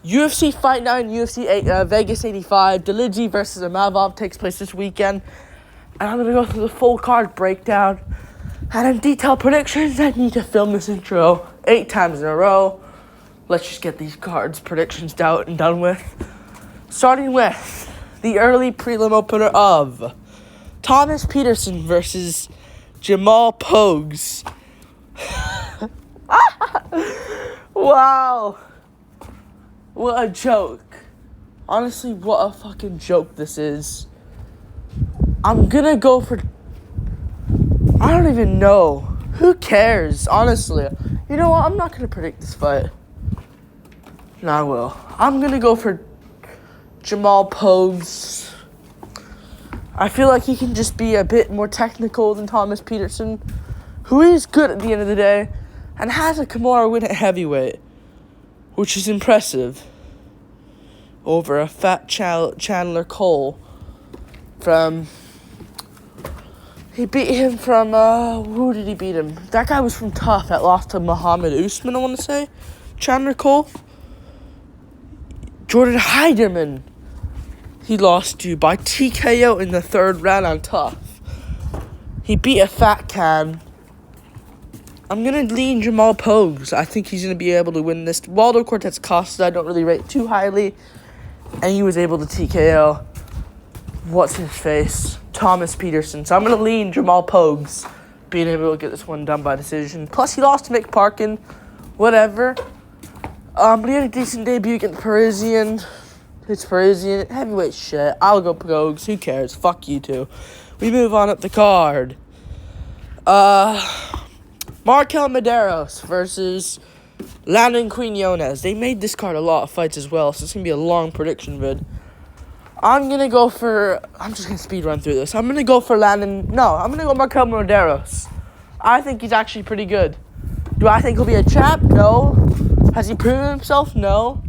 UFC Fight Night, Vegas 85, Dolidze versus Imavov takes place this weekend. And I'm going to go through the full card breakdown. And in detailed predictions, I need to film this intro 8 times in a row. Let's just get these cards predictions out and done with. Starting with the early prelim opener of Thomas Peterson versus Jamal Pogues. Wow. What a joke. Honestly, what a fucking joke this is. I'm gonna go for... I don't even know. Who cares, honestly? You know what? I'm not gonna predict this fight. No, I will. I'm gonna go for Jamal Pogues. I feel like he can just be a bit more technical than Thomas Peterson, who is good at the end of the day, and has a Kimura win at heavyweight, which is impressive, over a fat Chandler Cole from... He beat him from, who did he beat him? That guy was from Tough that lost to Muhammad Usman, I want to say. Chandler Cole. Jordan Heiderman. He lost to by TKO in the 3rd round on Tough. He beat a fat can. I'm going to lean Jamal Pogues. I think he's going to be able to win this. Waldo Cortez Costa, I don't really rate too highly. And he was able to TKO. What's his face? Thomas Peterson. So I'm going to lean Jamal Pogues being able to get this one done by decision. Plus, he lost to Nick Parkin. Whatever. But he had a decent debut against Parisian. It's Parisian. Heavyweight shit. I'll go Pogues. Who cares? Fuck you two. We move on up the card. Markel Medeiros versus Landon Quinones. They made this card a lot of fights as well, so it's going to be a long prediction vid. I'm going to go for... I'm just going to speed run through this. I'm going to go for Landon... No, I'm going to go Markel Medeiros. I think he's actually pretty good. Do I think he'll be a champ? No. Has he proven himself? No.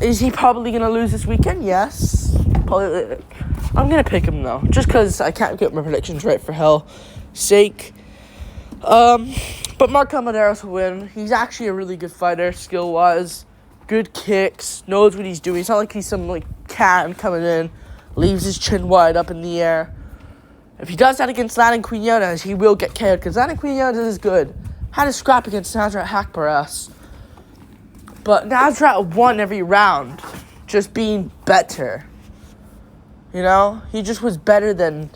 Is he probably going to lose this weekend? Yes. Probably. I'm going to pick him, though. Just because I can't get my predictions right for hell's sake. But Markel Medeiros will win. He's actually a really good fighter, skill-wise. Good kicks, knows what he's doing. It's not like he's some can coming in, leaves his chin wide up in the air. If he does that against Landon Quinones, he will get KO'd because Landon Quinones is good. Had a scrap against Nasrat Haqparast, but Nasrat won every round, just being better. You know, he just was better than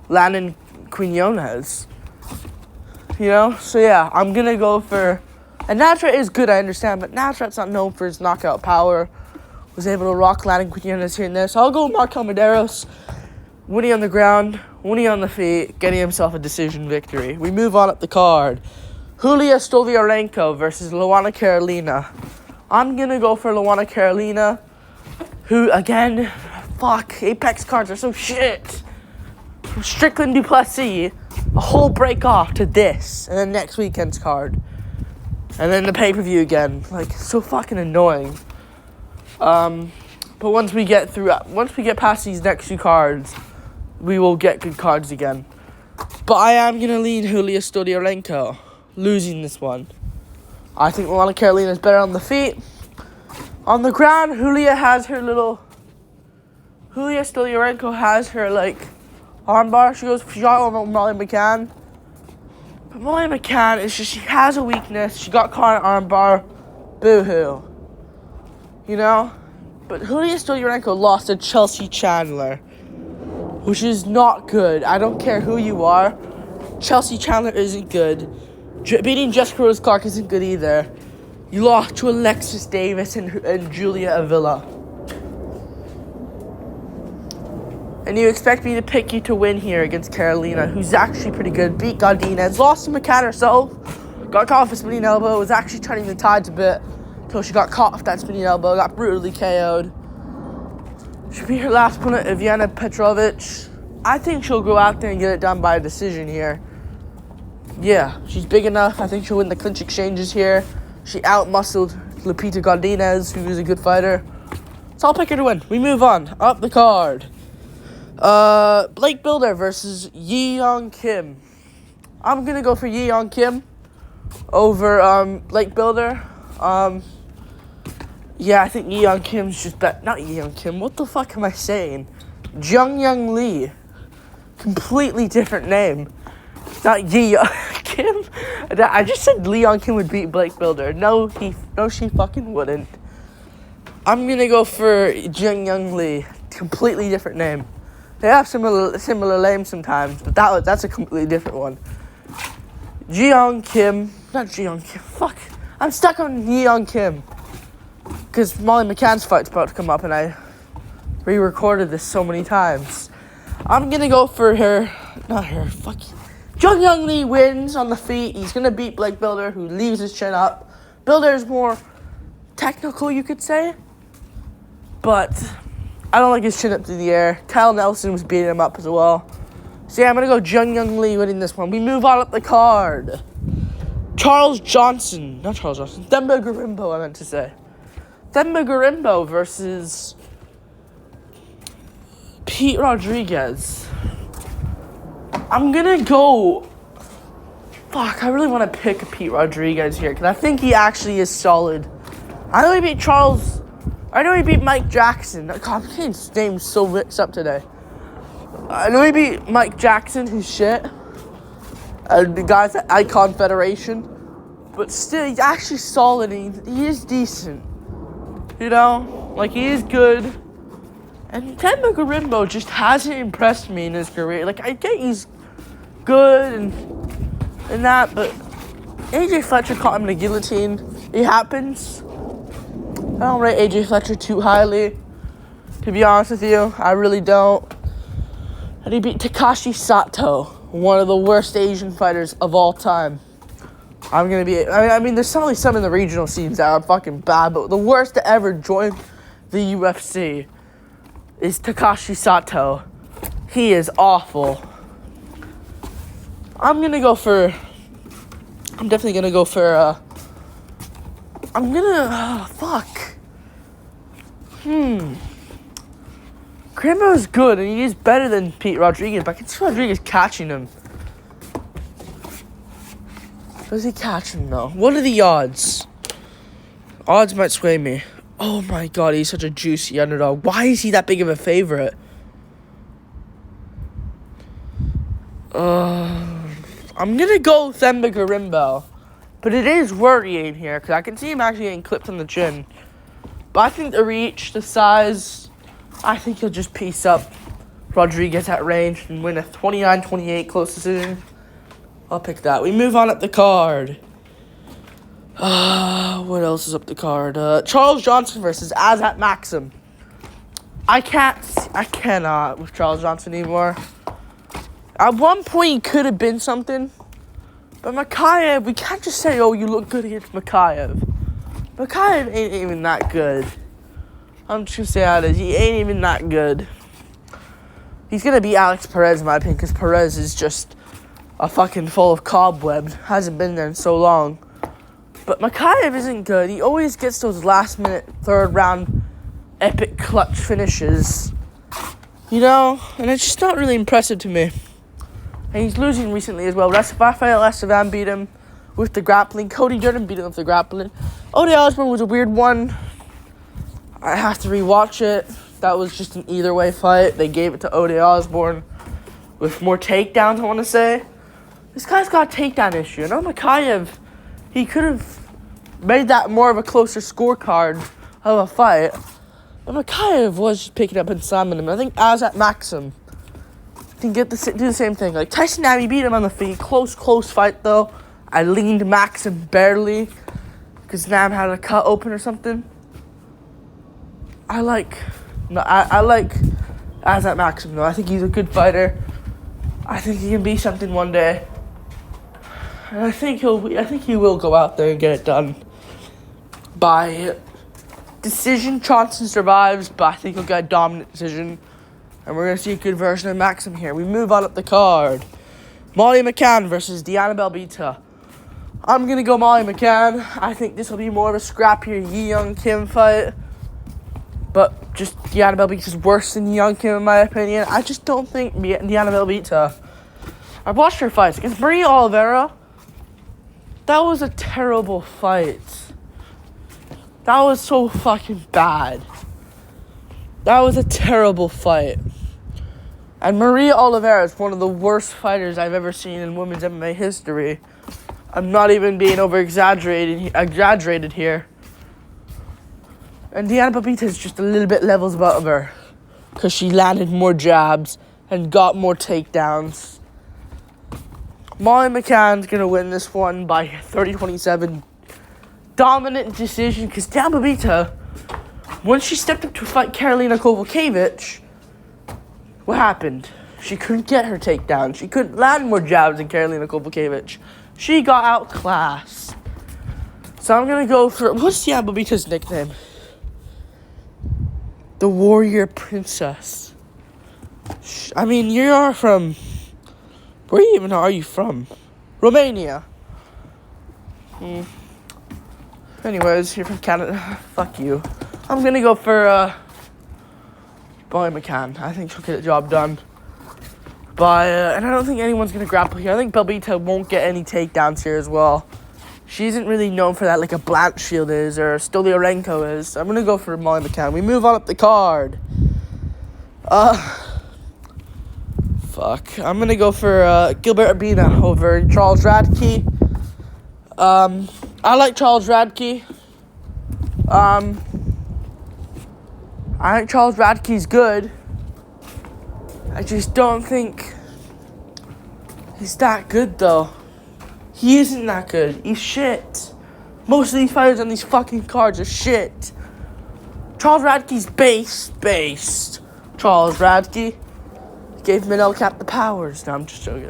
Landon Quinones. You know, so yeah, I'm gonna go for. And Nasrat is good, I understand, but Nasrat's not known for his knockout power. Was able to rock Landon Quinones here and there. So I'll go with Markel Medeiros. Winning on the ground, winning on the feet, getting himself a decision victory. We move on up the card. Julia Stoliarenko versus Luana Carolina. I'm going to go for Luana Carolina, who, again, fuck, Apex cards are so shit. From Strickland Duplessis, a whole break off to this, and then next weekend's card. And then the pay-per-view again. So fucking annoying. But once we get past these next 2 cards, we will get good cards again. But I am going to lean Julia Stoliarenko, losing this one. I think Luana Carolina is better on the feet. On the ground, Julia Stoliarenko has her, armbar. She got on Molly McCann. But Molly McCann is just, she has a weakness. She got caught in armbar. Boo-hoo. You know? But Julia Stoliarenko lost to Chelsea Chandler, which is not good. I don't care who you are. Chelsea Chandler isn't good. Beating Jessica Rose Clark isn't good either. You lost to Alexis Davis and Julia Avila. And you expect me to pick you to win here against Carolina, who's actually pretty good. Beat Godinez, lost to McCann herself, got caught off a spinning elbow, was actually turning the tides a bit until she got caught off that spinning elbow, got brutally KO'd. Should be her last opponent, Ivana Petrovic. I think she'll go out there and get it done by a decision here. Yeah, she's big enough. I think she'll win the clinch exchanges here. She out-muscled Lupita Godinez, who is a good fighter. So I'll pick her to win. We move on. Up the card. Blake Builder versus Yi Young Kim. I'm going to go for Yi Young Kim over Blake Builder. Yeah, I think Young Kim's just not Young Kim. What the fuck am I saying? Jung Young Lee. Completely different name. Not Young Kim. I just said Young Kim would beat Blake Builder. No, she fucking wouldn't. I'm gonna go for Jung Young Lee. Completely different name. They have similar names sometimes, but that's a completely different one. Not Jeong Kim. Fuck. I'm stuck on Yeon Kim. Because Molly McCann's fight's about to come up, and I re-recorded this so many times. I'm gonna go for her. Not her. Fuck. Jung Young Lee wins on the feet. He's gonna beat Blake Builder, who leaves his chin up. Builder's more technical, you could say. But I don't like his chin up through the air. Kyle Nelson was beating him up as well. So yeah, I'm going to go Jung Young Lee winning this one. We move on up the card. Themba Gorimbo, I meant to say. Themba Gorimbo versus Pete Rodriguez. I'm going to go... Fuck, I really want to pick Pete Rodriguez here, because I think he actually is solid. I know he beat Mike Jackson. God, I'm getting his name so mixed up today. I know he beat Mike Jackson, who's shit. The guy's at Icon Federation. But still, he's actually solid. He is decent. You know? Like, he is good. And Themba Gorimbo just hasn't impressed me in his career. Like, I get he's good and that, but AJ Fletcher caught him in a guillotine. It happens. I don't rate AJ Fletcher too highly, to be honest with you. I really don't. And he beat Takashi Sato, one of the worst Asian fighters of all time. I mean, there's probably some in the regional scenes that are fucking bad, but the worst to ever join the UFC is Takashi Sato. He is awful. I'm definitely gonna go for, fuck. Gorimbo's good, and he is better than Pete Rodriguez, but I can see Rodriguez catching him. Does he catch him, though? What are the odds? Odds might sway me. Oh my god, he's such a juicy underdog. Why is he that big of a favorite? I'm gonna go Themba Gorimbo. But it is worrying here, because I can see him actually getting clipped on the chin. But I think the reach, the size, I think he'll just piece up Rodriguez at range and win a 29-28 close decision. I'll pick that. We move on up the card. What else is up the card? Charles Johnson versus Azat Maxim. I cannot with Charles Johnson anymore. At one point, he could have been something. But Makayev, we can't just say, oh, you look good against Makayev. Makayev ain't even that good. I'm just going to say how it is. He ain't even that good. He's going to beat Alex Perez, in my opinion, because Perez is just a fucking full of cobwebs. Hasn't been there in so long. But Makayev isn't good. He always gets those last-minute, third-round, epic clutch finishes. You know? And it's just not really impressive to me. And he's losing recently as well. Rafael Estevan beat him with the grappling. Cody Durden beat him with the grappling. Ode Osborne was a weird one. I have to rewatch it. That was just an either-way fight. They gave it to Ode Osborne with more takedowns, I want to say. This guy's got a takedown issue. I know Makayev, he could have made that more of a closer scorecard of a fight. But Makayev was just picking up and slamming him. I think Azat Maxim can do the same thing. Like Tyson Abbey beat him on the feet. Close fight though. I leaned Maxim barely because Nam had a cut open or something. I like Azat Maxim though. I think he's a good fighter. I think he can be something one day. And I think he will go out there and get it done by decision. Johnson survives, but I think he'll get a dominant decision. And we're going to see a good version of Maxim here. We move on up the card. Molly McCann versus Diana Belbita. I'm going to go Molly McCann. I think this will be more of a scrappier Yi Young Kim fight. But just Diana Belbita is worse than Yi Young Kim in my opinion. I just don't think Diana Belbita. I've watched her fights against Maria Oliveira. That was a terrible fight. That was so fucking bad. That was a terrible fight. And Maria Oliveira is one of the worst fighters I've ever seen in women's MMA history. I'm not even being exaggerated here. And Diana Babita is just a little bit levels above her, because she landed more jabs and got more takedowns. Molly McCann's going to win this one by 30-27. Dominant decision, because Diana Babita, when she stepped up to fight Karolina Kowalkiewicz, what happened? She couldn't get her takedown. She couldn't land more jabs than Karolina Kowalkiewicz. She got outclassed. So I'm going to go for... What's Diana Babita's nickname? The Warrior Princess. I mean, you are from... Where even are you from? Romania. Anyways, you're from Canada. Fuck you. I'm going to go for... Molly McCann. I think she'll get the job done. And I don't think anyone's going to grapple here. I think Babita won't get any takedowns here as well. She isn't really known for that like a Blanchfield is or Stolyarenko is. So I'm going to go for Molly McCann. We move on up the card. Fuck. I'm going to go for Gilbert Urbina over Charles Radke. I like Charles Radke. I think Charles Radke's good. I just don't think he's that good, though. He isn't that good. He's shit. Most of these fighters on these fucking cards are shit. Charles Radke's based. Charles Radke gave Manel Cap the powers. No, I'm just joking.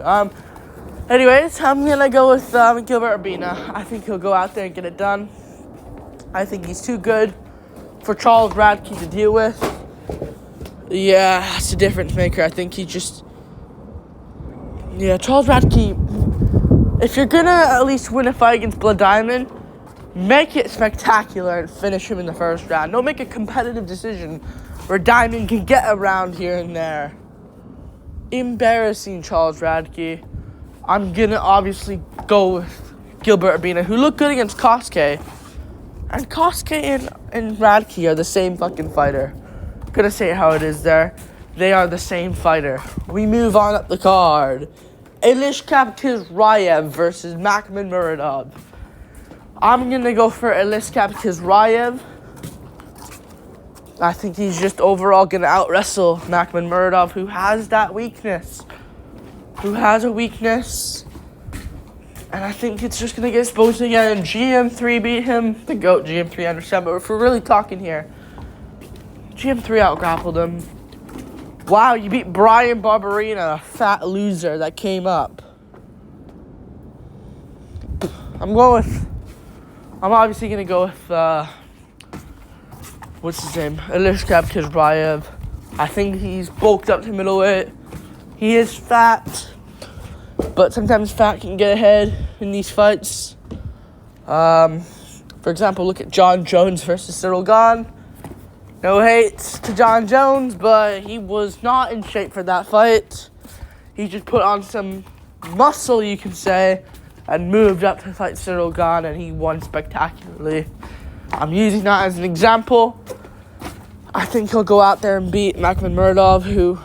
Anyways, I'm gonna go with Gilbert Urbina. I think he'll go out there and get it done. I think he's too good for Charles Radke to deal with. Yeah, it's a difference maker. I think he just... Yeah, Charles Radke, if you're gonna at least win a fight against Blood Diamond, make it spectacular and finish him in the first round. Don't make a competitive decision where Diamond can get around here and there. Embarrassing, Charles Radke. I'm gonna obviously go with Gilbert Urbina, who looked good against Kosuke. And Kosuke and Radke are the same fucking fighter. Gonna say it how it is there. They are the same fighter. We move on up the card. Ilishkab Kizrayev versus Makhmud Muradov. I'm gonna go for Ilishkab Kizrayev. I think he's just overall gonna out-wrestle Makhmud Muradov, who has that weakness. Who has a weakness. And I think it's just going to get exposed again. GM3 beat him. The GOAT GM3, I understand. But if we're really talking here, GM3 out-grappled him. Wow, you beat Brian Barberina, a fat loser that came up. I'm obviously going to go with, what's his name? Ilishkab Kizrayev. I think he's bulked up to middleweight. He is fat. But sometimes fat can get ahead in these fights. For example, look at John Jones versus Cyril Gane. No hate to John Jones, but he was not in shape for that fight. He just put on some muscle, you can say, and moved up to fight Cyril Gane, and he won spectacularly. I'm using that as an example. I think he'll go out there and beat Makhmud Muradov, who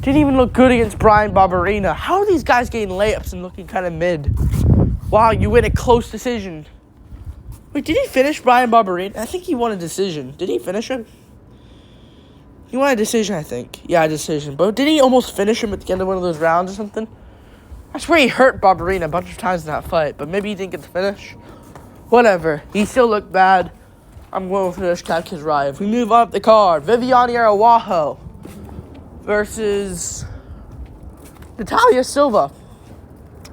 didn't even look good against Brian Barberina. How are these guys getting layups and looking kind of mid? Wow, you win a close decision. Wait, did he finish Brian Barberina? I think he won a decision. Did he finish him? He won a decision, I think. Yeah, a decision. But did he almost finish him at the end of one of those rounds or something? I swear he hurt Barberina a bunch of times in that fight, but maybe he didn't get the finish. Whatever. He still looked bad. I'm going for Ilishkab Kizrayev. We move on up the card. Viviane Araújo versus Natalia Silva.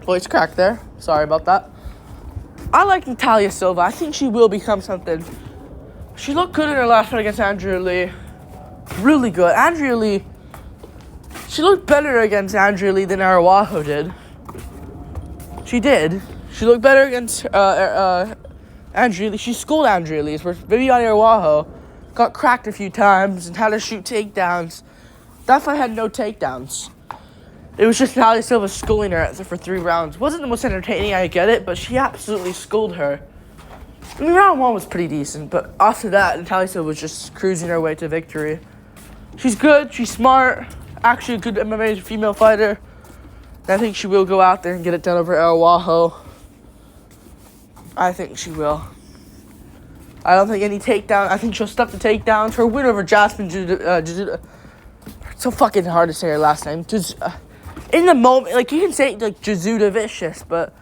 Voice crack there. Sorry about that. I like Natalia Silva. I think she will become something. She looked good in her last fight against Andrea Lee. Really good. Andrea Lee, she looked better against Andrea Lee than Araújo did. She did. She looked better against Andrea Lee. She schooled Andrea Lee, where Viviane Araújo got cracked a few times and had to shoot takedowns. That fight had no takedowns. It was just Natalia Silva schooling her for 3 rounds. Wasn't the most entertaining, I get it, but she absolutely schooled her. I mean, round 1 was pretty decent, but after that, Natalia was just cruising her way to victory. She's good, she's smart, actually a good MMA female fighter. And I think she will go out there and get it done over Araujo. I think she will. I don't think any takedown. I think she'll stuff the takedowns. Her win over Jasmine it's so fucking hard to say her last name. In the moment, like, you can say it like Jazuda Vicious, but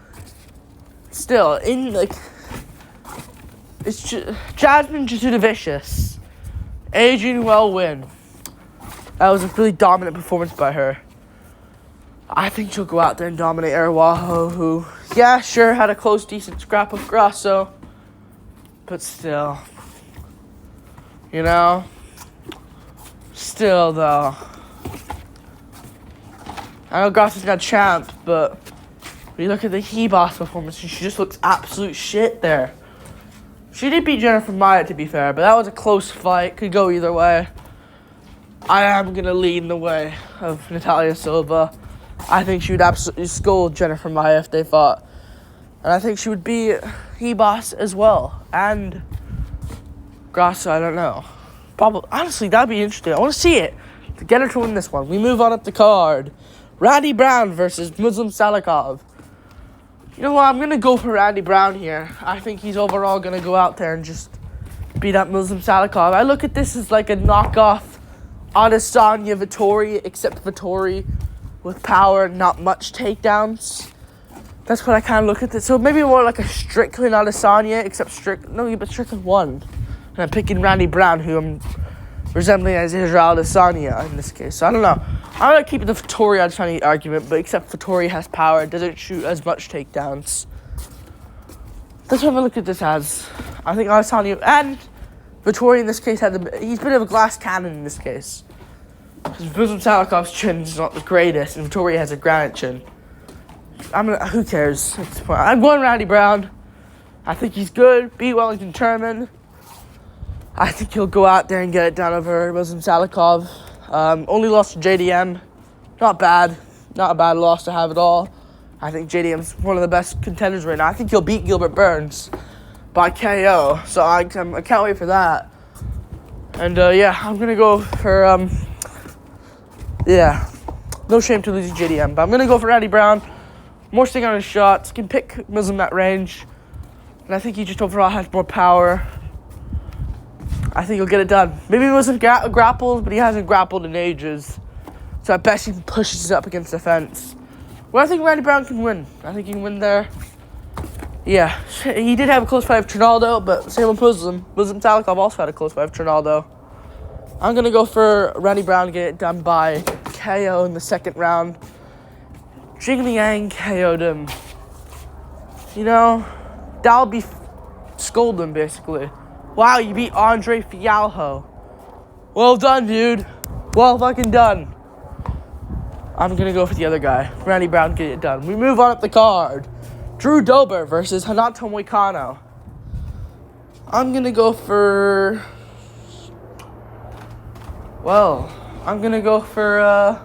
still, in like, it's Jasmine Jazuda Vicious. Aging well win. That was a really dominant performance by her. I think she'll go out there and dominate Araujo, who, yeah, sure, had a close, decent scrap with Grasso. But still, you know, still though. I know Grasso's got champ, but when you look at the He-Boss performance, she just looks absolute shit there. She did beat Jennifer Maia, to be fair, but that was a close fight. Could go either way. I am going to lean the way of Natalia Silva. I think she would absolutely scold Jennifer Maia if they fought. And I think she would beat He-Boss as well. And Grasso, I don't know. Probably, honestly, that'd be interesting. I want to see it. To get her to win this one. We move on up the card. Randy Brown versus Muslim Salikov. You know what? I'm going to go for Randy Brown here. I think he's overall going to go out there and just beat up Muslim Salikov. I look at this as like a knockoff Adesanya Vettori, except Vettori with power, not much takedowns. That's what I kind of look at this. So maybe more like a Strickland Adesanya, except Strickland won. And I'm picking Randy Brown, who I'm resembling as Israel Adesanya in this case. So I don't know. I'm going to keep the Vettori Adesanya argument, but except Vettori has power, doesn't shoot as much takedowns. That's what I'm going to look at this as. I think Adesanya and Vettori in this case he's a bit of a glass cannon in this case. Because Muslim Salikov's chin is not the greatest, and Vettori has a granite chin. Who cares at this point? I'm going Randy Brown. I think he's good. Beat Wellington Turman. I think he'll go out there and get it done over Muslim Salikov. Only lost to JDM. Not bad. Not a bad loss to have at all. I think JDM's one of the best contenders right now. I think he'll beat Gilbert Burns by KO. So I can't wait for that. And yeah, I'm going to go for, no shame to losing JDM. But I'm going to go for Randy Brown. More sting on his shots. Can pick Muslim at range. And I think he just overall has more power. I think he'll get it done. Maybe he wasn't grapples, but he hasn't grappled in ages. So I bet he pushes it up against the fence. Well, I think Randy Brown can win. I think he can win there. Yeah, he did have a close fight with Trinaldo, but same with Muslim. Muslim Salikov also had a close fight with Trinaldo. I'm going to go for Randy Brown to get it done by KO in the second round. Jing Yang KO'd him. You know, that'll be scold him, basically. Wow, you beat Andre Fialho. Well done, dude. Well fucking done. I'm going to go for the other guy. Randy Brown, get it done. We move on up the card. Drew Dober versus Renato Moicano. I'm going to go for... Well, I'm going to go for...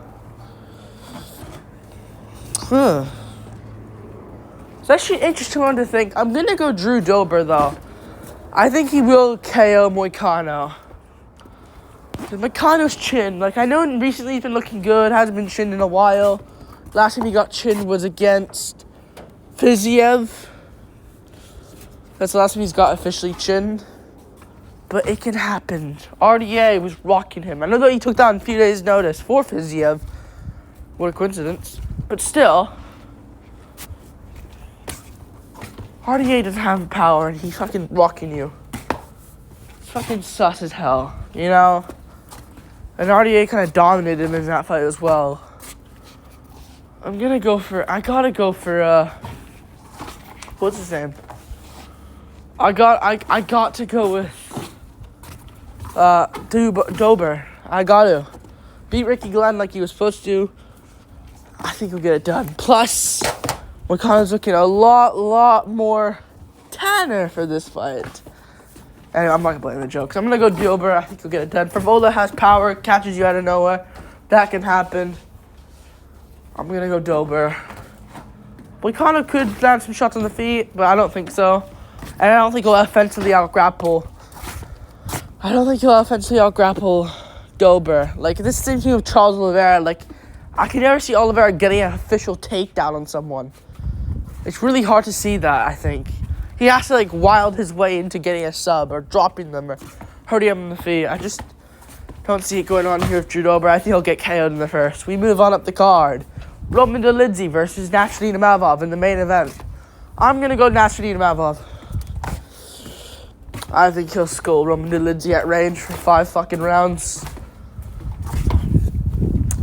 It's actually an interesting one to think. I'm going to go Drew Dober, though. I think he will KO Moicano. Moicano's chin, like, I know recently he's been looking good, hasn't been chinned in a while. Last time he got chinned was against Fiziev. That's the last time he's got officially chinned. But it can happen. RDA was rocking him. I know that he took down a few days' notice for Fiziev. What a coincidence. But still, RDA doesn't have the power and he's fucking rocking you. It's fucking sus as hell, you know? And RDA kind of dominated him in that fight as well. I gotta go for, what's his name? I got to go with, Dober. I got to. Beat Ricky Glenn like he was supposed to. I think he'll get it done. Plus, Moicano's looking a lot more tanner for this fight. Anyway, I'm not going to blame the joke. I'm going to go Dober. I think he'll get it done. Favola has power, catches you out of nowhere. That can happen. I'm going to go Dober. Moicano could land some shots on the feet, but I don't think so. And I don't think he'll offensively out-grapple. Dober. Like, this same thing with Charles Oliveira. Like, I can never see Oliveira getting an official takedown on someone. It's really hard to see that, I think. He has to, like, wild his way into getting a sub or dropping them or hurting him on the feet. I just don't see it going on here with Drew Dober. I think he'll get KO'd in the first. We move on up the card. Roman Dolidze versus Nasruddin Imavov in the main event. I'm going to go Nasruddin Imavov. I think he'll school Roman Dolidze at range for 5 fucking rounds.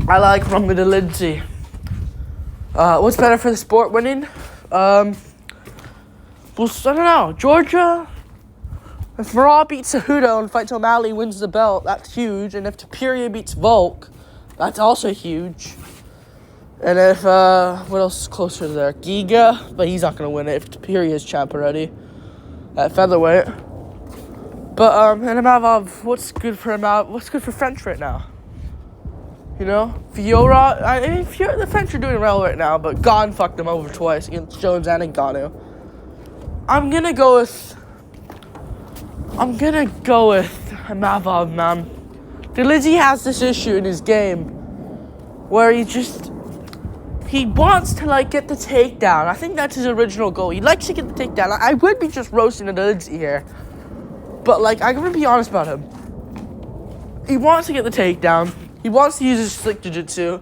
I like Roman Dolidze. What's better for the sport winning? Well, I don't know. Georgia. If Marab beats Cejudo and fights O'Malley, wins the belt, that's huge. And if Topuria beats Volk, that's also huge. And if, what else is closer there? Giga, but he's not going to win it if Topuria is champ already at featherweight. But, and Imavov, what's good for French right now? You know? Fiora, the French are doing well right now, but Gon fucked them over twice against Jones and Ngannou. I'm gonna go with Imavov, man. Dolidze has this issue in his game where he wants to, like, get the takedown. I think that's his original goal. He likes to get the takedown. I would be just roasting Dolidze here, but, like, I'm gonna be honest about him. He wants to get the takedown. He wants to use his slick jiu-jitsu,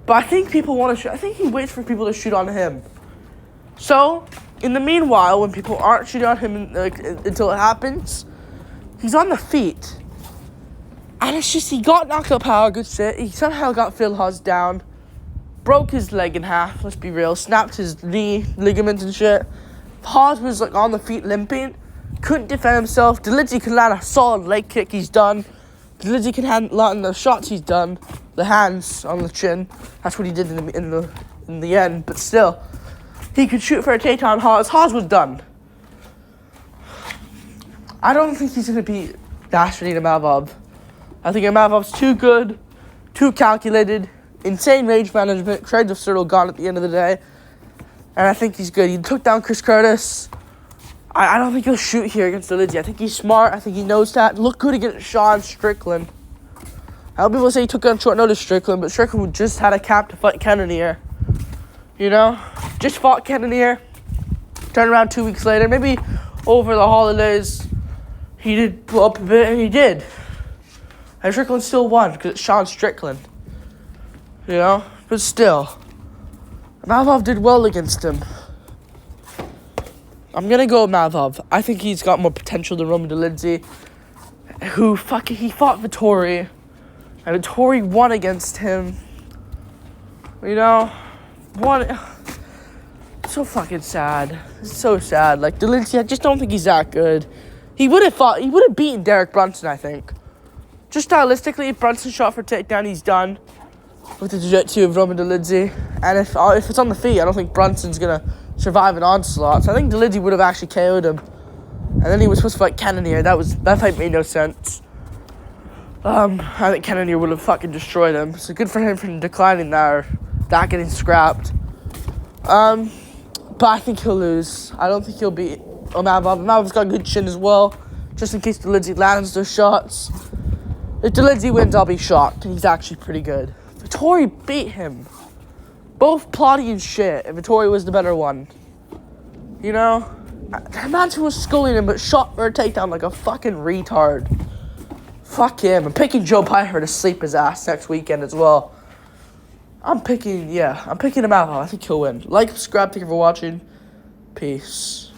but I think people want to shoot. I think he waits for people to shoot on him. So, in the meanwhile, when people aren't shooting on him until it happens, he's on the feet. And it's just, he got knocked out power, good shit. He somehow got Phil Hawes down, broke his leg in half, let's be real, snapped his knee ligaments and shit. Hawes was, like, on the feet limping, couldn't defend himself. Dolidze could land a solid leg kick, he's done. Dolidze can land the shots, he's done. The hands on the chin, that's what he did in the end. But still, he could shoot for a takedown. Hawes was done. I don't think he's gonna beat Nasruddin Imavov. I think Imavov's too good, too calculated, insane range management. Trades of Cyril gone at the end of the day, and I think he's good. He took down Chris Curtis. I don't think he'll shoot here against Dolidze. I think he's smart. I think he knows that. Looked good against Sean Strickland. I know people say he took on short notice Strickland, but Strickland just had a cap to fight Cannonier. You know? Just fought Cannonier. Turned around 2 weeks later. Maybe over the holidays, he did blow up a bit, and he did. And Strickland still won, because it's Sean Strickland. You know? But still. Imavov did well against him. I'm gonna go with Imavov. I think he's got more potential than Roman Dolidze, he fought Vettori, and Vettori won against him. You know, so fucking sad. It's so sad. Like, Dolidze, I just don't think he's that good. He would have beaten Derek Brunson, I think. Just stylistically, if Brunson shot for takedown, he's done with the jiu-jitsu of Roman Dolidze. And if it's on the feet, I don't think Brunson's gonna survive an onslaught. So I think Dolidze would have actually KO'd him. And then he was supposed to fight Cannonier. That fight made no sense. I think Cannonier would have fucking destroyed him. So good for him for declining that or that getting scrapped. But I think he'll lose. I don't think he'll beat Imavov. Imavov's got a good chin as well, just in case Dolidze lands those shots. If Dolidze wins, I'll be shocked. He's actually pretty good. Vettori beat him. Both plotty and shit, and Vettori was the better one. You know? Imagine was schooling him, but shot for a takedown like a fucking retard. Fuck him. I'm picking Joe Piper to sleep his ass next weekend as well. I'm picking Imavov. I think he'll win. Like, subscribe, thank you for watching. Peace.